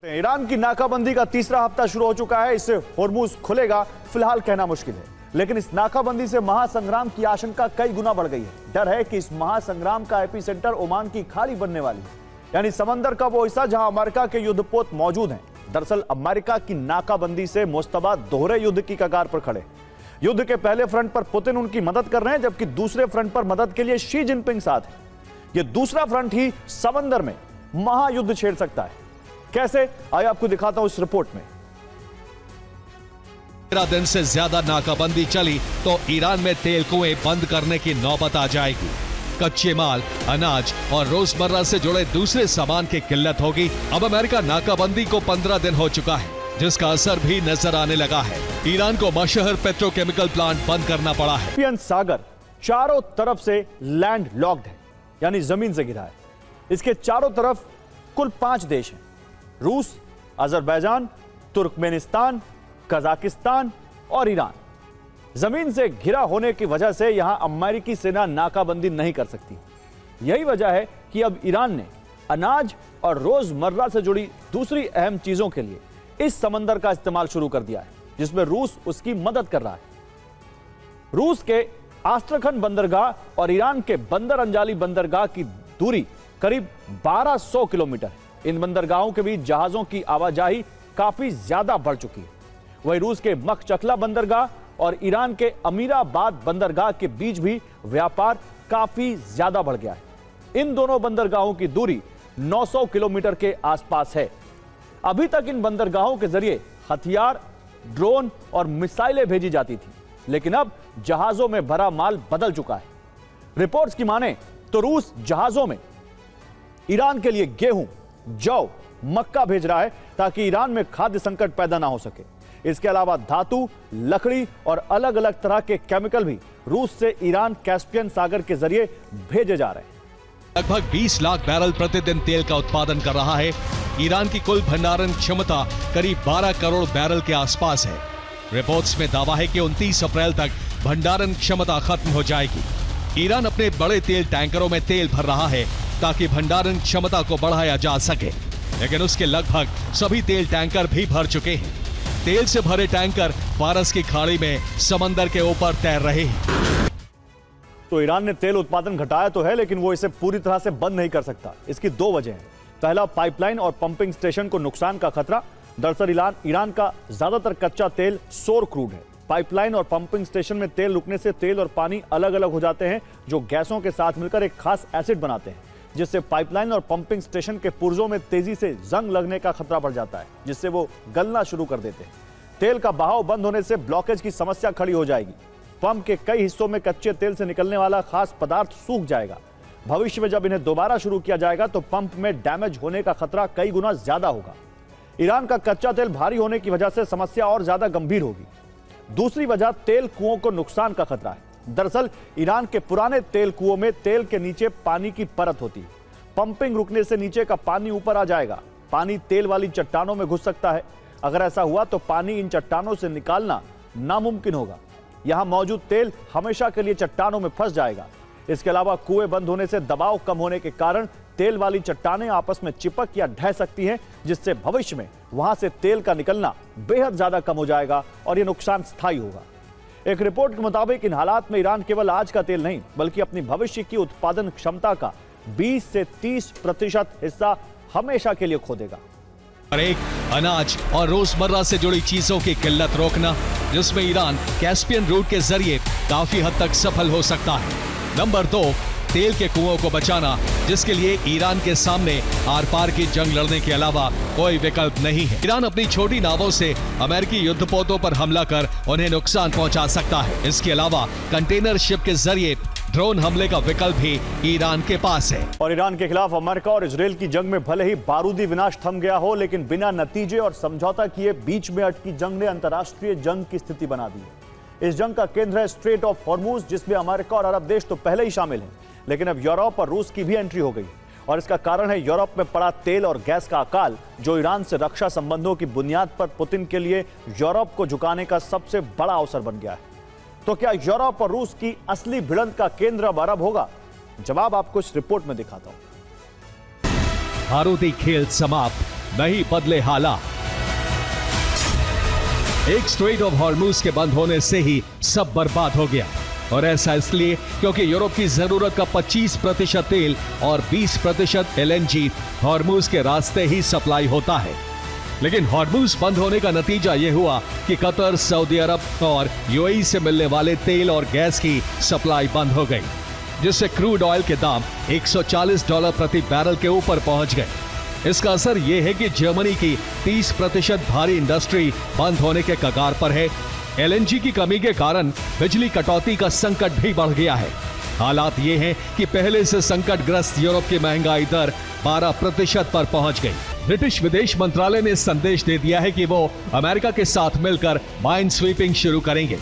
Iran की नाकाबंदी का तीसरा हफ्ता शुरू हो चुका है। इससे होर्मुज खुलेगा फिलहाल कहना मुश्किल है, लेकिन इस नाकाबंदी से महासंग्राम की आशंका कई गुना बढ़ गई है। डर है कि इस महासंग्राम का एपिसेंटर ओमान की खाड़ी बनने वाली है, यानी समंदर का वो हिस्सा जहां अमेरिका के युद्धपोत मौजूद हैं। दरअसल अमेरिका की नाकाबंदी से मुश्तबा दोहरे युद्ध की कगार पर खड़े। युद्ध के पहले फ्रंट पर पुतिन उनकी मदद कर रहे हैं, जबकि दूसरे फ्रंट पर मदद के लिए शी जिनपिंग साथ है। यह दूसरा फ्रंट ही समंदर में महायुद्ध छेड़ सकता है। कैसे, आइए आपको दिखाता हूं इस रिपोर्ट में। 13 दिन से ज्यादा नाकाबंदी चली तो ईरान में तेल कुएं बंद करने की नौबत आ जाएगी। कच्चे माल, अनाज और रोजमर्रा से जुड़े दूसरे सामान की किल्लत होगी। अब अमेरिका नाकाबंदी को 15 दिन हो चुका है, जिसका असर भी नजर आने लगा है। ईरान को मशहूर पेट्रोकेमिकल प्लांट बंद करना पड़ा है। कैस्पियन सागर चारों तरफ से लैंड लॉक्ड है, यानी जमीन से घिरा है। इसके चारों तरफ कुल 5 देश हैं: रूस, अजरबैजान, तुर्कमेनिस्तान, कजाकिस्तान और ईरान। जमीन से घिरा होने की वजह से यहां अमेरिकी सेना नाकाबंदी नहीं कर सकती। यही वजह है कि अब ईरान ने अनाज और रोजमर्रा से जुड़ी दूसरी अहम चीजों के लिए इस समंदर का इस्तेमाल शुरू कर दिया है, जिसमें रूस उसकी मदद कर रहा है। रूस के आस्ट्रखन बंदरगाह और ईरान के बंदर अंजाली बंदरगाह की दूरी करीब 1200 किलोमीटर है। इन बंदरगाहों के बीच जहाजों की आवाजाही काफी ज्यादा बढ़ चुकी है। वहीं रूस के मखचकला बंदरगाह और ईरान के अमीराबाद बंदरगाह के बीच भी व्यापार काफी ज्यादा बढ़ गया है। इन दोनों बंदरगाहों की दूरी 900 किलोमीटर के आसपास है। अभी तक इन बंदरगाहों के जरिए हथियार, ड्रोन और मिसाइलें भेजी जाती थी, लेकिन अब जहाजों में भरा माल बदल चुका है। रिपोर्ट्स की माने तो रूस जहाजों में ईरान के लिए गेहूं, जौ, मक्का भेज रहा है ताकि ईरान में खाद्य संकट पैदा ना हो सके। इसके अलावा धातु, लकड़ी और अलग अलग तरह के केमिकल भी रूस से ईरान कैस्पियन सागर के जरिए भेजे जा रहे हैं। लगभग 20 लाख बैरल प्रतिदिन तेल का उत्पादन कर रहा है। ईरान की कुल भंडारण क्षमता करीब 12 करोड़ बैरल के आसपास है। रिपोर्ट्स में दावा है कि 29 अप्रैल तक भंडारण क्षमता खत्म हो जाएगी। ईरान अपने बड़े तेल टैंकरों में तेल भर रहा है ताकि भंडारण क्षमता को बढ़ाया जा सके, लेकिन उसके लगभग सभी तेल टैंकर भी भर चुके हैं। तेल से भरे टैंकर फारस की खाड़ी में समंदर के ऊपर तैर रहे हैं। तो ईरान ने तेल उत्पादन घटाया तो है, लेकिन वो इसे पूरी तरह से बंद नहीं कर सकता। इसकी 2 वजह हैं। पहला, पाइपलाइन और पंपिंग स्टेशन को नुकसान का खतरा। दरअसल ईरान का ज्यादातर कच्चा तेल सोर क्रूड है। पाइपलाइन और पंपिंग स्टेशन में तेल रुकने से तेल और पानी अलग अलग हो जाते हैं, जो गैसों के साथ मिलकर एक खास एसिड बनाते हैं, जिससे पाइपलाइन और पंपिंग स्टेशन के पुर्जों में तेजी से जंग लगने का खतरा बढ़ जाता है, जिससे वो गलना शुरू कर देते हैं। तेल का बहाव बंद होने से ब्लॉकेज की समस्या खड़ी हो जाएगी। पंप के कई हिस्सों में कच्चे तेल से निकलने वाला खास पदार्थ सूख जाएगा। भविष्य में जब इन्हें दोबारा शुरू किया जाएगा तो पंप में डैमेज होने का खतरा कई गुना ज्यादा होगा। ईरान का कच्चा तेल भारी होने की वजह से समस्या और ज्यादा गंभीर होगी। दूसरी वजह, तेल कुओं को नुकसान का खतरा है। दरअसल ईरान के पुराने तेल कुओं में तेल के नीचे पानी की परत होती है। पंपिंग रुकने से नीचे का पानी ऊपर आ जाएगा। पानी तेल वाली चट्टानों में घुस सकता है। अगर ऐसा हुआ तो पानी इन चट्टानों से निकालना नामुमकिन होगा। यहां मौजूद तेल हमेशा के लिए चट्टानों में फंस जाएगा। इसके अलावा कुएं बंद होने से दबाव कम होने के कारण तेल वाली चट्टानें आपस में चिपक या ढह सकती हैं, जिससे भविष्य में वहां से तेल का निकलना बेहद ज्यादा कम हो जाएगा और यह नुकसान स्थायी होगा। एक रिपोर्ट के मुताबिक इन हालात में ईरान केवल आज का तेल नहीं, बल्कि अपनी भविष्य की उत्पादन क्षमता का 20 से 30% हिस्सा हमेशा के लिए खो देगा। और एक, अनाज और रोजमर्रा से जुड़ी चीजों की किल्लत रोकना, जिसमें ईरान कैस्पियन रूट के जरिए काफी हद तक सफल हो सकता है। नंबर 2, तेल के कुओं को बचाना, जिसके लिए ईरान के सामने आर पार की जंग लड़ने के अलावा कोई विकल्प नहीं है। ईरान अपनी छोटी नावों से अमेरिकी युद्धपोतों पर हमला कर उन्हें नुकसान पहुंचा सकता है। इसके अलावा कंटेनर शिप के जरिए ड्रोन हमले का विकल्प भी ईरान के पास है। और ईरान के खिलाफ अमेरिका और इजरायल की जंग में भले ही बारूदी विनाश थम गया हो, लेकिन बिना नतीजे और समझौता किए बीच में अटकी जंग ने अंतर्राष्ट्रीय जंग की स्थिति बना दी है। इस जंग का केंद्र है स्ट्रेट ऑफ हॉर्मुज, जिसमें अमेरिका और अरब देश तो पहले ही शामिल हैं, लेकिन अब यूरोप और रूस की भी एंट्री हो गई। और इसका कारण है यूरोप में पड़ा तेल और गैस का अकाल, जो ईरान से रक्षा संबंधों की बुनियाद पर पुतिन के लिए यूरोप को झुकाने का सबसे बड़ा अवसर बन गया है। तो क्या यूरोप और रूस की असली भिड़ंत का केंद्र अब अरब होगा? जवाब आपको इस रिपोर्ट में दिखाता हूं। बारूदी खेल समाप्त, नहीं बदले हालात। एक स्ट्रेट ऑफ हॉर्मुज के बंद होने से ही सब बर्बाद हो गया, और ऐसा इसलिए क्योंकि यूरोप की जरूरत का 25% तेल और 20% एलएनजी हॉर्मुज के रास्ते ही सप्लाई होता है। लेकिन हॉर्मुज बंद होने का नतीजा यह हुआ कि कतर, सऊदी अरब और यूएई से मिलने वाले तेल और गैस की सप्लाई बंद हो गई, जिससे क्रूड ऑयल के दाम $140 प्रति बैरल के ऊपर पहुंच गए। इसका असर यह है कि जर्मनी की 30% भारी इंडस्ट्री बंद होने के कगार पर है। एलएनजी की कमी के कारण बिजली कटौती का संकट भी बढ़ गया है। हालात ये हैं कि पहले से संकटग्रस्त यूरोप की महंगाई दर 12% पर पहुंच गई। ब्रिटिश विदेश मंत्रालय ने संदेश दे दिया है कि वो अमेरिका के साथ मिलकर माइन स्वीपिंग शुरू करेंगे।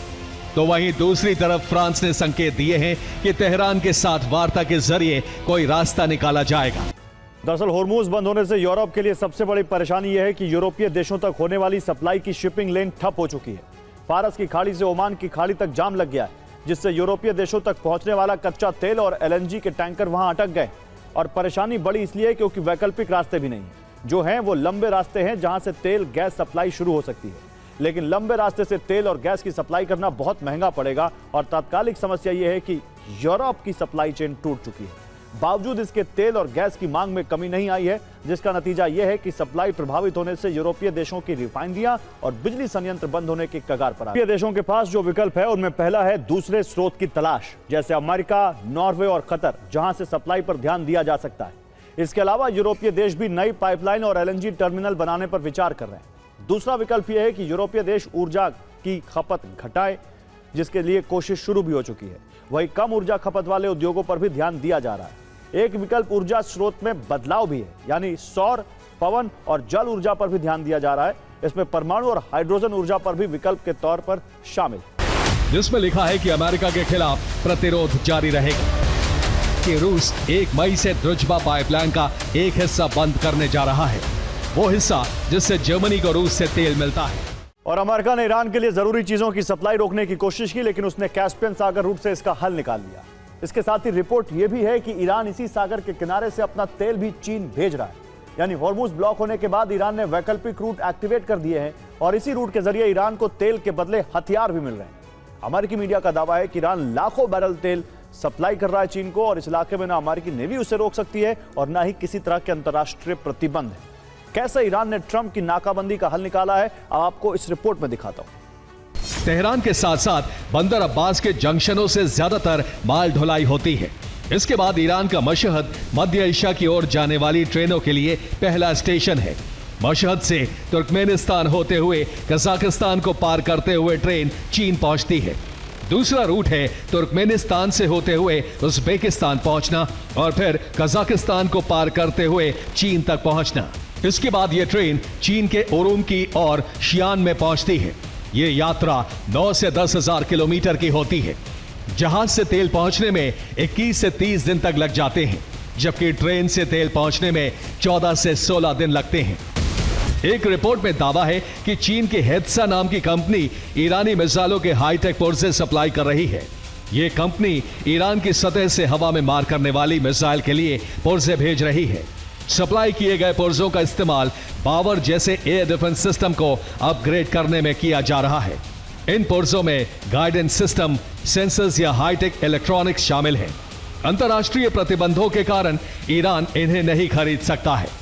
तो वहीं दूसरी तरफ फ्रांस ने संकेत दिए हैं कि तेहरान के साथ वार्ता के जरिए कोई रास्ता निकाला जाएगा। दरअसल हॉर्मुज बंद होने से यूरोप के लिए सबसे बड़ी परेशानी यह है कि यूरोपीय देशों तक होने वाली सप्लाई की शिपिंग लेन ठप हो चुकी है। फारस की खाड़ी से ओमान की खाड़ी तक जाम लग गया है, जिससे यूरोपीय देशों तक पहुंचने वाला कच्चा तेल और एलएनजी के टैंकर वहां अटक गए। और परेशानी बड़ी इसलिए क्योंकि वैकल्पिक रास्ते भी नहीं है। जो हैं वो लंबे रास्ते हैं जहां से तेल गैस सप्लाई शुरू हो सकती है, लेकिन लंबे रास्ते से तेल और गैस की सप्लाई करना बहुत महंगा पड़ेगा। और तात्कालिक समस्या यह है कि यूरोप की सप्लाई चेन टूट चुकी है। बावजूद इसके तेल और गैस की मांग में कमी नहीं आई है, जिसका नतीजा यह है कि सप्लाई प्रभावित होने से यूरोपीय देशों की रिफाइनरियां और बिजली संयंत्र बंद होने की कगार पर है। देशों के पास जो विकल्प है उनमें पहला है दूसरे स्रोत की तलाश, जैसे अमेरिका, नॉर्वे और कतर, जहां से सप्लाई पर ध्यान दिया जा सकता है। इसके अलावा यूरोपीय देश भी नई पाइपलाइन और एलएनजी टर्मिनल बनाने पर विचार कर रहे हैं। दूसरा विकल्प यह है कि यूरोपीय देश ऊर्जा की खपत घटाए, जिसके लिए कोशिश शुरू भी हो चुकी है। वहीं कम ऊर्जा खपत वाले उद्योगों पर भी ध्यान दिया जा रहा है। एक विकल्प ऊर्जा स्रोत में बदलाव भी है, यानी सौर, पवन और जल ऊर्जा पर भी ध्यान दिया जा रहा है। इसमें परमाणु और हाइड्रोजन ऊर्जा पर भी विकल्प के तौर पर शामिल, जिसमें लिखा है कि अमेरिका के खिलाफ प्रतिरोध जारी रहेगा कि रूस 1 मई से द्रुजबा पाइपलाइन का एक हिस्सा बंद करने जा रहा है, वो हिस्सा जिससे जर्मनी को रूस से तेल मिलता है। और अमेरिका ने ईरान के लिए जरूरी चीजों की सप्लाई रोकने की कोशिश की, लेकिन उसने कैस्पियन सागर रूट से इसका हल निकाल लिया। इसके साथ ही रिपोर्ट यह भी है कि ईरान इसी सागर के किनारे से अपना तेल भी चीन भेज रहा है। यानी हॉर्मुज ब्लॉक होने के बाद ईरान ने वैकल्पिक रूट एक्टिवेट कर दिए हैं और इसी रूट के जरिए ईरान को तेल के बदले हथियार भी मिल रहे हैं। अमेरिकी मीडिया का दावा है कि ईरान लाखों बैरल तेल सप्लाई कर रहा है चीन को, और इस इलाके में ना अमेरिकी नेवी उसे रोक सकती है और ना ही किसी तरह के अंतर्राष्ट्रीय प्रतिबंध है। कैसे ईरान ने ट्रंप की नाकाबंदी का हल निकाला है, अब आपको इस रिपोर्ट में दिखाता हूं। तेहरान के साथ साथ बंदर अब्बास के जंक्शनों से ज्यादातर माल ढुलाई होती है। इसके बाद ईरान का मशहद मध्य एशिया की ओर जाने वाली ट्रेनों के लिए पहला स्टेशन है। मशहद से तुर्कमेनिस्तान होते हुए कजाकिस्तान को पार करते हुए ट्रेन चीन पहुंचती है। दूसरा रूट है तुर्कमेनिस्तान से होते हुए उज़्बेकिस्तान पहुंचना और फिर कजाकिस्तान को पार करते हुए चीन तक पहुंचना। इसके बाद यह ट्रेन चीन के उरुमकी और शियान में पहुंचती है। ये यात्रा 9 से 10 हजार किलोमीटर की होती है। जहाज से तेल पहुंचने में 21 से 30 दिन तक लग जाते हैं, जबकि ट्रेन से तेल पहुंचने में 14 से 16 दिन लगते हैं। एक रिपोर्ट में दावा है कि चीन की हेत्सा नाम की कंपनी ईरानी मिसाइलों के हाईटेक पुर्जे सप्लाई कर रही है। यह कंपनी ईरान की सतह से हवा में मार करने वाली मिसाइल के लिए पुर्जे भेज रही है। सप्लाई किए गए पुर्जों का इस्तेमाल पावर जैसे एयर डिफेंस सिस्टम को अपग्रेड करने में किया जा रहा है। इन पुर्जों में गाइडेंस सिस्टम, सेंसर्स या हाईटेक इलेक्ट्रॉनिक्स शामिल हैं। अंतर्राष्ट्रीय प्रतिबंधों के कारण ईरान इन्हें नहीं खरीद सकता है।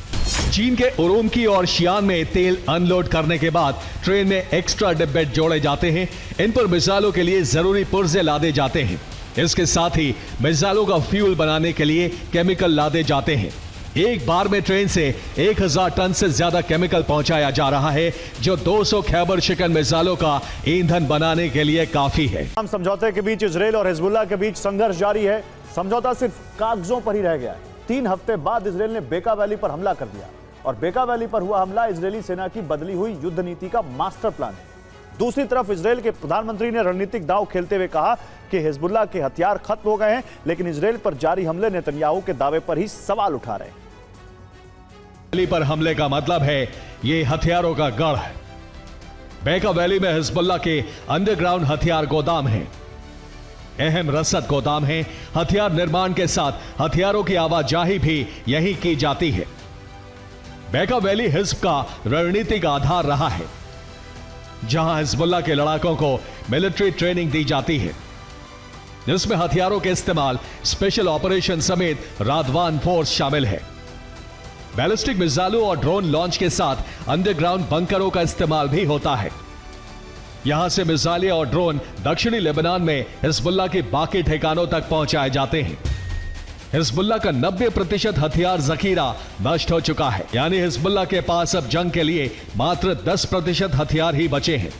चीन के उरुमकी और शियान में तेल अनलोड करने के बाद ट्रेन में एक्स्ट्रा डिब्बे जोड़े जाते हैं। इन पर मिसाइलों के लिए जरूरी पुर्जे लादे जाते हैं। इसके साथ ही मिसाइलों का फ्यूल बनाने के लिए केमिकल लादे जाते हैं। एक बार में ट्रेन से 1000 टन से ज्यादा केमिकल पहुंचाया जा रहा है, जो 200 खैबर शिकन मिसाइलों का ईंधन बनाने के लिए काफी है। समझौते के बीच इजरायल और हिजबुल्लाह के बीच संघर्ष जारी है। समझौता सिर्फ कागजों पर ही रह गया है। 3 हफ्ते बाद इजरायल ने बेका वैली पर हमला कर दिया और बेका वैली पर हुआ हमला इजरायली सेना की बदली हुई युद्ध नीति का मास्टर प्लान है। दूसरी तरफ इजरायल के प्रधानमंत्री ने रणनीतिक दांव खेलते हुए कहा कि हिजबुल्लाह के हथियार खत्म हो गए हैं, लेकिन इजरायल पर जारी हमले नेतन्याहू के दावे पर ही सवाल उठा रहे हैं। वैली पर हमले का मतलब है ये हथियारों का गढ़ है। बेका वैली में हिजबुल्लाह के अंडरग्राउंड हथियार गोदाम हैं, अहम रसद गोदाम है। हथियार निर्माण के साथ हथियारों की आवाजाही भी यहीं की जाती है। बेका वैली हिज्ब का रणनीतिक आधार रहा है, जहां हिजबुल्लाह के लड़ाकों को मिलिट्री ट्रेनिंग दी जाती है, जिसमें हथियारों के इस्तेमाल, स्पेशल ऑपरेशन समेत रादवान फोर्स शामिल है। बैलिस्टिक मिसाइलों और ड्रोन लॉन्च के साथ अंडरग्राउंड बंकरों का इस्तेमाल भी होता है। यहां से मिसाइलें और ड्रोन दक्षिणी लेबनान में हिजबुल्लाह के बाकी ठिकानों तक पहुंचाए जाते हैं। हिजबुल्लाह का 90% हथियार जखीरा नष्ट हो चुका है, यानी हिजबुल्लाह के पास अब जंग के लिए मात्र 10% हथियार ही बचे हैं।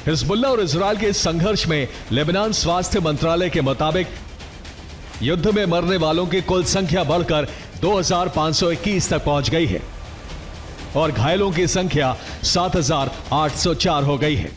हिजबुल्लाह और इजरायल के इस संघर्ष में लेबनान स्वास्थ्य मंत्रालय के मुताबिक युद्ध में मरने वालों की कुल संख्या बढ़कर 2521 तक पहुंच गई है और घायलों की संख्या 7804 हो गई है।